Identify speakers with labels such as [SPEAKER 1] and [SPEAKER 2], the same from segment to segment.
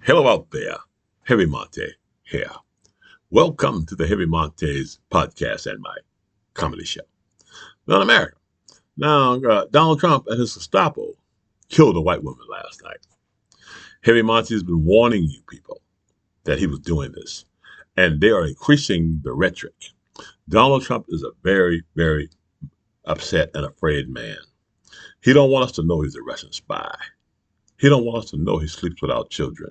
[SPEAKER 1] Hello out there, Heavy Monte here. Welcome to the Heavy Monte's podcast and my comedy show. Now in America, Donald Trump and his Gestapo killed a white woman last night. Heavy Monte has been warning you people that he was doing this, and they are increasing the rhetoric. Donald Trump is a very, very upset and afraid man. He don't want us to know he's a Russian spy. He don't want us to know he sleeps with our children.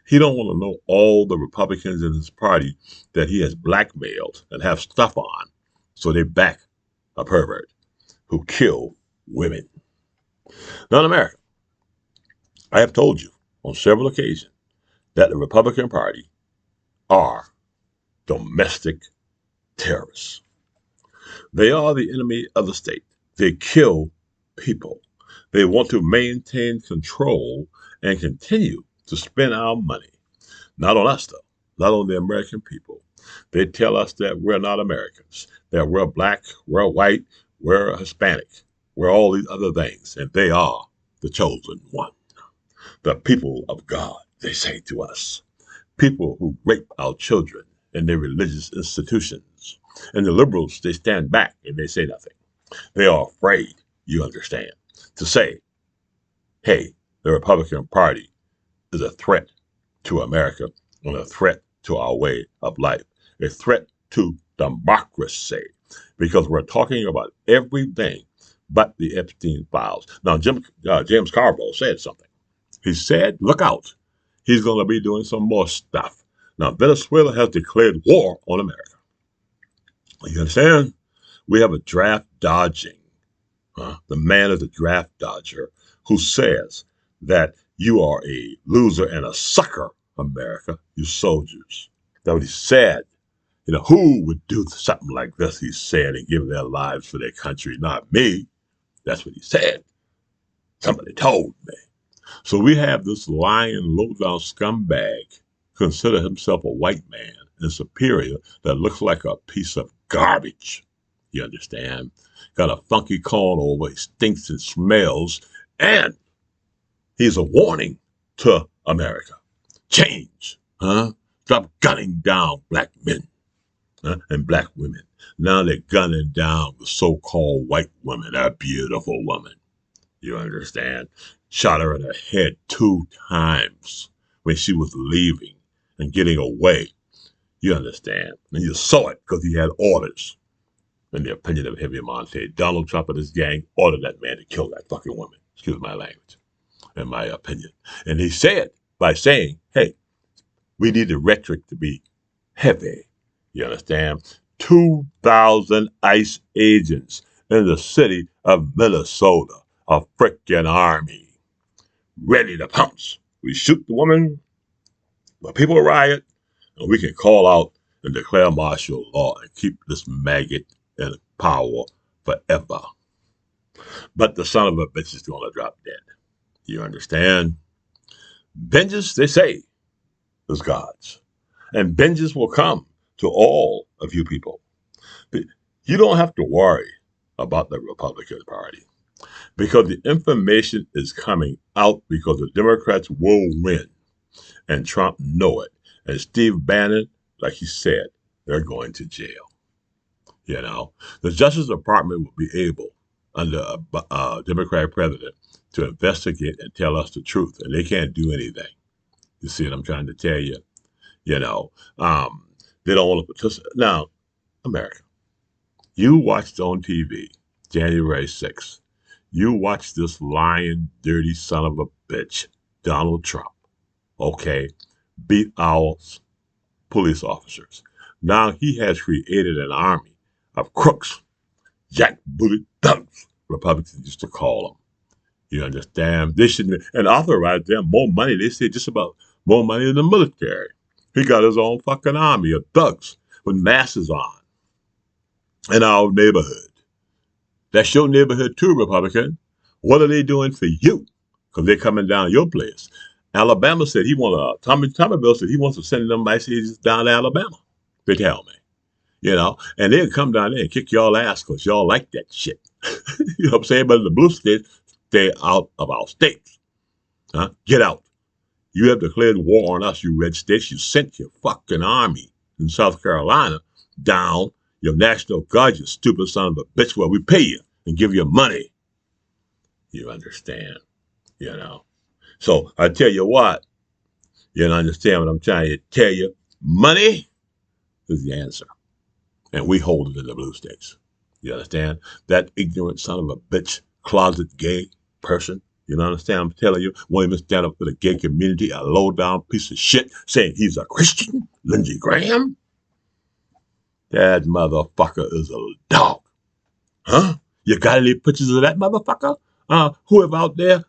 [SPEAKER 1] He don't want to know all the Republicans in his party that he has blackmailed and have stuff on, so they back a pervert who kill women. Now in America, I have told you on several occasions that the Republican Party are domestic terrorists. They are the enemy of the state. They kill people. They want to maintain control and continue to spend our money. Not on us, though. Not on the American people. They tell us that we're not Americans, that we're black, we're white, we're Hispanic, we're all these other things, and they are the chosen one. The people of God, they say to us. People who rape our children in their religious institutions. And the liberals, they stand back and they say nothing. They are afraid, you understand, to say, hey, the Republican Party is a threat to America and a threat to our way of life, a threat to democracy, because we're talking about everything but the Epstein files. Now, James Carville said something. He said, look out, he's going to be doing some more stuff. Now, Venezuela has declared war on America. You understand? We have a draft dodging. The man is a draft dodger who says that you are a loser and a sucker, America, you soldiers. That's what he said. You know, who would do something like this, he said, and give their lives for their country? Not me. That's what he said. Somebody told me. So we have this lying, low-down scumbag consider himself a white man and superior that looks like a piece of garbage. You understand? Got a funky comb over, he stinks and smells, and he's a warning to America. Change, Stop gunning down black men and black women. Now they're gunning down the so-called white woman, a beautiful woman. You understand? Shot her in the head 2 times when she was leaving and getting away. You understand? And you saw it because he had orders. In the opinion of Heavy Monte, Donald Trump and his gang ordered that man to kill that fucking woman. Excuse my language, in my opinion. And he said, by saying, hey, we need the rhetoric to be heavy. You understand? 2,000 ICE agents in the city of Minnesota, a frickin' army, ready to pounce. We shoot the woman, the people riot, and we can call out and declare martial law and keep this maggot in power forever. But the son of a bitch is going to drop dead. You understand? Vengeance, they say, is God's. And vengeance will come to all of you people. You don't have to worry about the Republican Party because the information is coming out because the Democrats will win. And Trump know it. And Steve Bannon, like he said, they're going to jail. You know, the Justice Department will be able, under a Democratic president, to investigate and tell us the truth. And they can't do anything. You see what I'm trying to tell you? You know, they don't want to participate. Now, America, you watched on TV January 6th. You watched this lying, dirty son of a bitch, Donald Trump, okay, beat our police officers. Now he has created an army of crooks, jackbooted thugs, Republicans used to call them. You understand? They should and authorize them more money. They say just about more money in the military. He got his own fucking army of thugs with masses on in our neighborhood. That's your neighborhood too, Republican. What are they doing for you? Because they're coming down your place. Alabama said Tommy Bill said he wants to send them ICs down to Alabama. They tell me. You know, and they'll come down there and kick y'all ass because y'all like that shit. You know what I'm saying? But in the blue states, stay out of our states. Get out. You have declared war on us, you red states. You sent your fucking army in South Carolina down, your National Guard, you stupid son of a bitch, where we pay you and give you money. You understand, you know. So I tell you what, you don't understand what I'm trying to tell you. Money is the answer. And we hold it in the blue states. You understand? That ignorant son of a bitch, closet gay person, you know understand? I'm telling you, won't even stand up for the gay community, a low down piece of shit, saying he's a Christian, Lindsey Graham. That motherfucker is a dog. Huh? You got any pictures of that motherfucker? Whoever out there,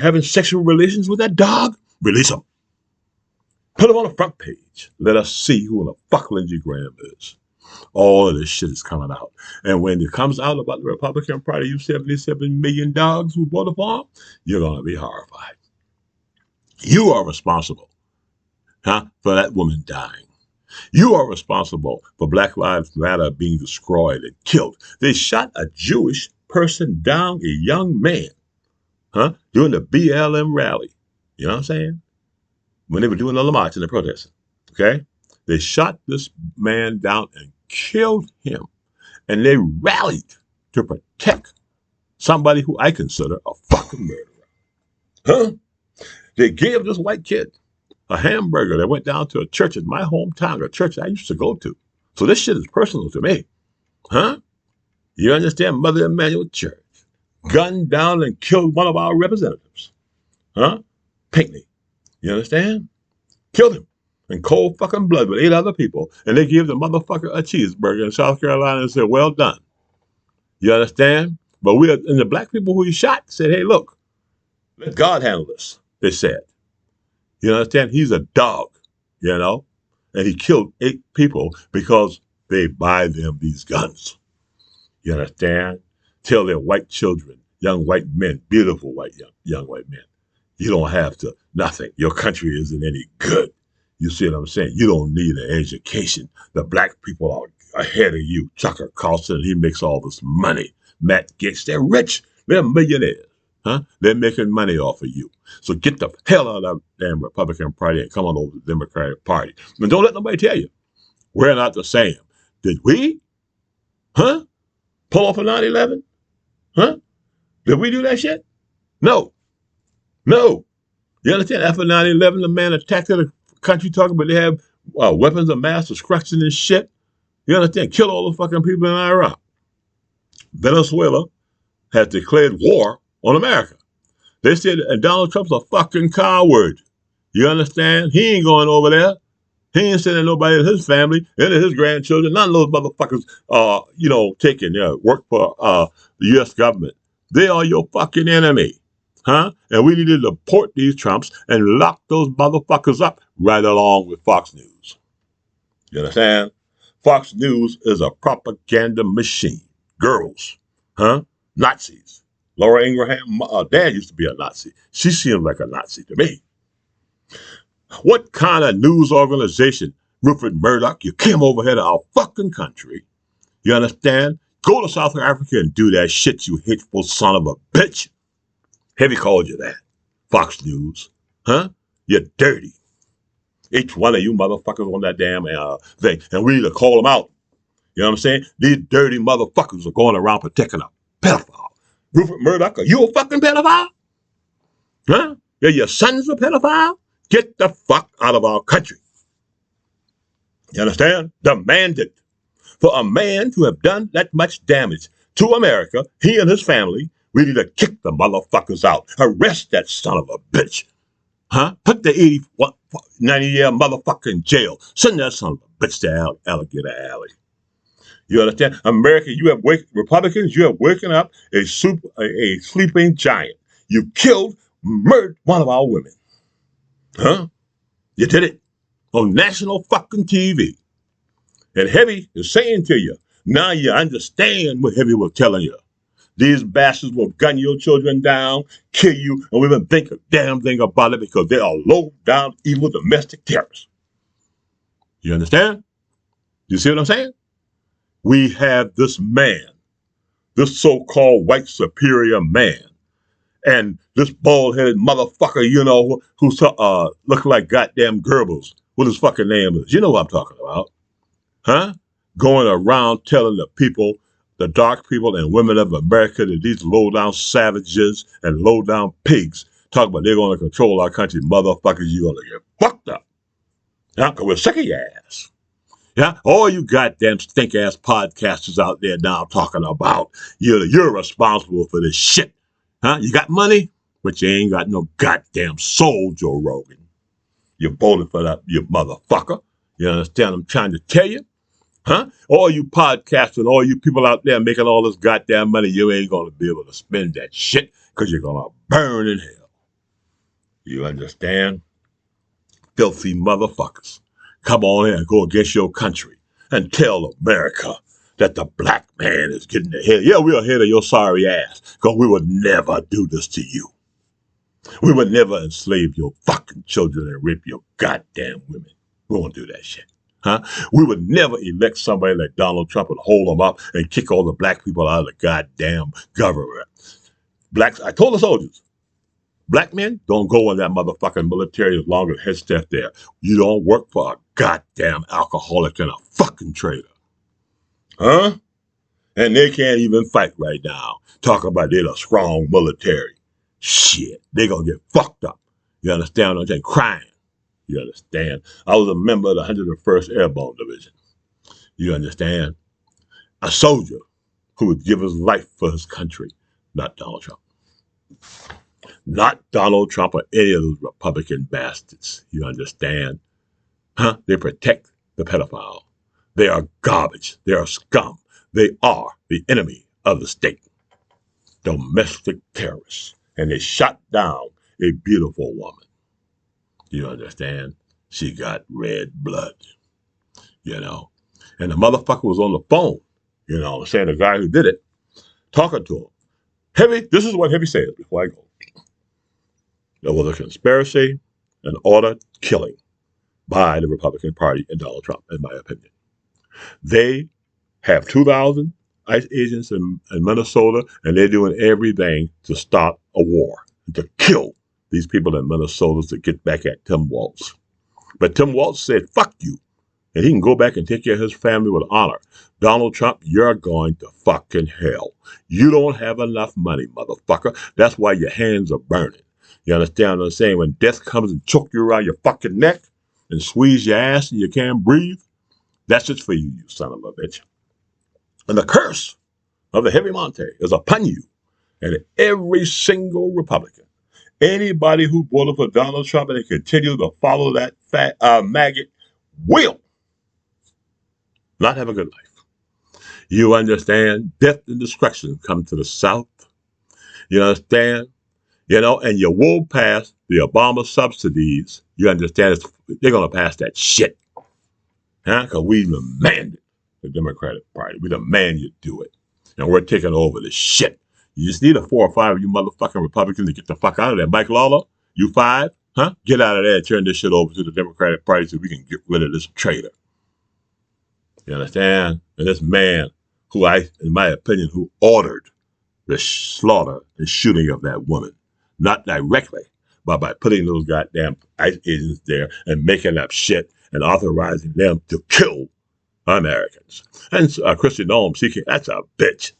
[SPEAKER 1] having sexual relations with that dog? Release him. Put him on the front page. Let us see who in the fuck Lindsey Graham is. All of this shit is coming out. And when it comes out about the Republican Party, you 77 million dogs who bought a farm, you're going to be horrified. You are responsible, for that woman dying. You are responsible for Black Lives Matter being destroyed and killed. They shot a Jewish person down, a young man, during the BLM rally. You know what I'm saying? When they were doing the march and the protesting, okay? They shot this man down and killed him. And they rallied to protect somebody who I consider a fucking murderer. They gave this white kid a hamburger that went down to a church in my hometown, a church I used to go to. So this shit is personal to me. You understand? Mother Emanuel Church gunned down and killed one of our representatives. Pinckney. You understand? Killed him in cold fucking blood with 8 other people. And they gave the motherfucker a cheeseburger in South Carolina and said, well done. You understand? But and the black people who he shot said, hey, look, let God handle this, they said. You understand? He's a dog, and he killed 8 people because they buy them these guns. You understand? Tell their white children, young white men, beautiful young white men, you don't have to, nothing. Your country isn't any good. You see what I'm saying? You don't need an education. The black people are ahead of you. Tucker Carlson, he makes all this money. Matt Gaetz, they're rich. They're millionaires. They're making money off of you. So get the hell out of that damn Republican Party and come on over to the Democratic Party. And don't let nobody tell you, we're not the same. Did we? Pull off a 9/11? Did we do that shit? No. You understand? After 9/11, the man attacked the country talking about they have weapons of mass destruction and shit. You understand? Kill all the fucking people in Iraq. Venezuela has declared war on America. They said Donald Trump's a fucking coward. You understand? He ain't going over there. He ain't sending nobody in his family, any of his grandchildren. None of those motherfuckers, taking work for the U.S. government. They are your fucking enemy. And we need to deport these Trumps and lock those motherfuckers up right along with Fox News. You understand? Fox News is a propaganda machine. Girls, Nazis. Laura Ingraham, dad used to be a Nazi. She seemed like a Nazi to me. What kind of news organization, Rupert Murdoch, you came over here to our fucking country, you understand? Go to South Africa and do that shit, you hateful son of a bitch. Heavy called you that. Fox News. You're dirty. Each one of you motherfuckers on that damn thing. And we need to call them out. You know what I'm saying? These dirty motherfuckers are going around protecting a pedophile. Rupert Murdoch, are you a fucking pedophile? Yeah, your son's a pedophile? Get the fuck out of our country. You understand? Demand it. For a man to have done that much damage to America, he and his family, we need to kick the motherfuckers out. Arrest that son of a bitch. Put the 90-year motherfucker in jail. Send that son of a bitch to Alligator Alley. You understand? America, Republicans, you have waken up a sleeping giant. You murdered one of our women. You did it on national fucking TV. And Heavy is saying to you, now you understand what Heavy was telling you. These bastards will gun your children down, kill you, and we don't think a damn thing about it because they are low-down, evil, domestic terrorists. You understand? You see what I'm saying? We have this man, this so-called white superior man, And this bald-headed motherfucker, who's looking like goddamn Goebbels, what his fucking name is. You know what I'm talking about, huh? Going around telling the people, the dark people and women of America, that these low-down savages and low-down pigs talk about they're going to control our country. Motherfuckers, you're going to get fucked up. Yeah, because we're sick of your ass. Yeah, all you goddamn stink-ass podcasters out there now talking about you're responsible for this shit. Huh? You got money, but you ain't got no goddamn soul, Joe Rogan. You voted for that, you motherfucker. You understand what I'm trying to tell you? Huh? All you podcasters and all you people out there making all this goddamn money, you ain't going to be able to spend that shit because you're going to burn in hell. You understand? Filthy motherfuckers. Come on in and go against your country and tell America that the black man is getting ahead. Yeah, we're ahead of your sorry ass because we would never do this to you. We would never enslave your fucking children and rape your goddamn women. We won't do that shit. Huh? We would never elect somebody like Donald Trump and hold them up and kick all the black people out of the goddamn government. Blacks, I told the soldiers, black men don't go in that motherfucking military as long as head staff there. You don't work for a goddamn alcoholic and a fucking traitor. Huh? And they can't even fight right now. Talking about they're a strong military. Shit, they gonna get fucked up. You understand what I'm saying? Crying. You understand? I was a member of the 101st Airborne Division. You understand? A soldier who would give his life for his country, not Donald Trump. Not Donald Trump or any of those Republican bastards. You understand? Huh? They protect the pedophile. They are garbage. They are scum. They are the enemy of the state. Domestic terrorists. And they shot down a beautiful woman. You understand? She got red blood. And the motherfucker was on the phone, saying the guy who did it, talking to him. Heavy, this is what Heavy says before I go. There was a conspiracy and ordered killing by the Republican Party and Donald Trump, in my opinion. They have 2,000 ICE agents in Minnesota, and they're doing everything to start a war, to kill these people in Minnesota to get back at Tim Walz. But Tim Walz said, fuck you. And he can go back and take care of his family with honor. Donald Trump, you're going to fucking hell. You don't have enough money, motherfucker. That's why your hands are burning. You understand what I'm saying? When death comes and choke you around your fucking neck and squeeze your ass and you can't breathe, that's just for you, you son of a bitch. And the curse of the Heavy Monte is upon you and every single Republican. Anybody who voted for Donald Trump and continue to follow that maggot will not have a good life. You understand? Death and destruction come to the South. You understand? And you will pass the Obama subsidies. You understand? They're going to pass that shit. Huh? Because we demand it, the Democratic Party. We demand you do it. And we're taking over this shit. You just need 4 or 5 of you motherfucking Republicans to get the fuck out of there. Mike Lawler, you 5? Huh? Get out of there and turn this shit over to the Democratic Party so we can get rid of this traitor. You understand? And this man who in my opinion, who ordered the slaughter and shooting of that woman, not directly, but by putting those goddamn ICE agents there and making up shit and authorizing them to kill Americans. And Kristi Noem, that's a bitch.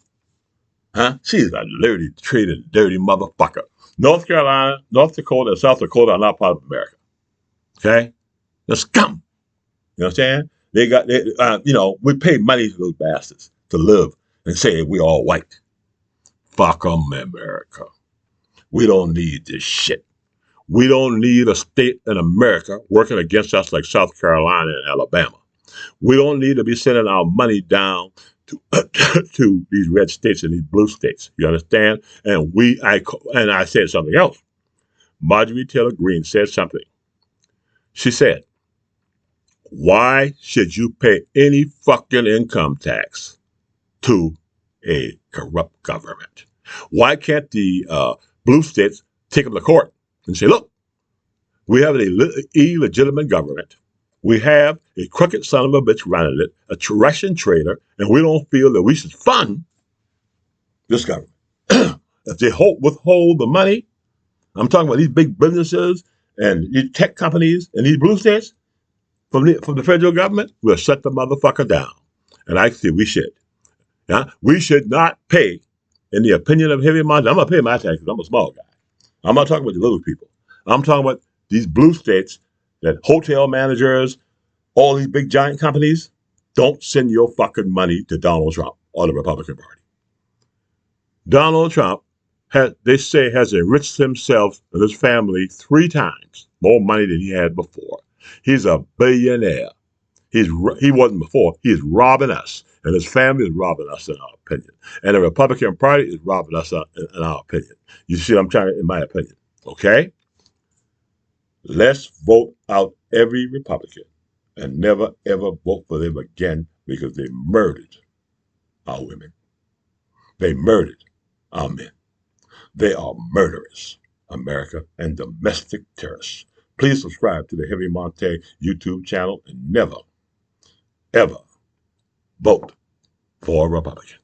[SPEAKER 1] Huh? She's a dirty, treated, dirty motherfucker. North Carolina, North Dakota, and South Dakota are not part of America. Okay? The scum. You know what I'm saying? We pay money to those bastards to live and say we're all white. Fuck them, America. We don't need this shit. We don't need a state in America working against us like South Carolina and Alabama. We don't need to be sending our money down to to these red states and these blue states. You understand? And I said something else. Marjorie Taylor Greene said something. She said, why should you pay any fucking income tax to a corrupt government? Why can't the blue states take them to court and say, look, we have an illegitimate government. We have a crooked son of a bitch running it, a Russian traitor, and we don't feel that we should fund this government. if they withhold the money, I'm talking about these big businesses and these tech companies and these blue states from the federal government, we'll shut the motherfucker down. And I say we should. Yeah? We should not pay, in the opinion of Heavy Montee. I'm going to pay my taxes. I'm a small guy. I'm not talking about the little people. I'm talking about these blue states that hotel managers, all these big giant companies, don't send your fucking money to Donald Trump or the Republican Party. Donald Trump, they say, has enriched himself and his family 3 times more money than he had before. He's a billionaire. He wasn't before. He's robbing us, and his family is robbing us, in our opinion. And the Republican Party is robbing us, in our opinion. You see what I'm trying to, in my opinion. Okay? Let's vote out every Republican and never, ever vote for them again because they murdered our women. They murdered our men. They are murderers, America, and domestic terrorists. Please subscribe to the Heavy Montee YouTube channel and never, ever vote for a Republican.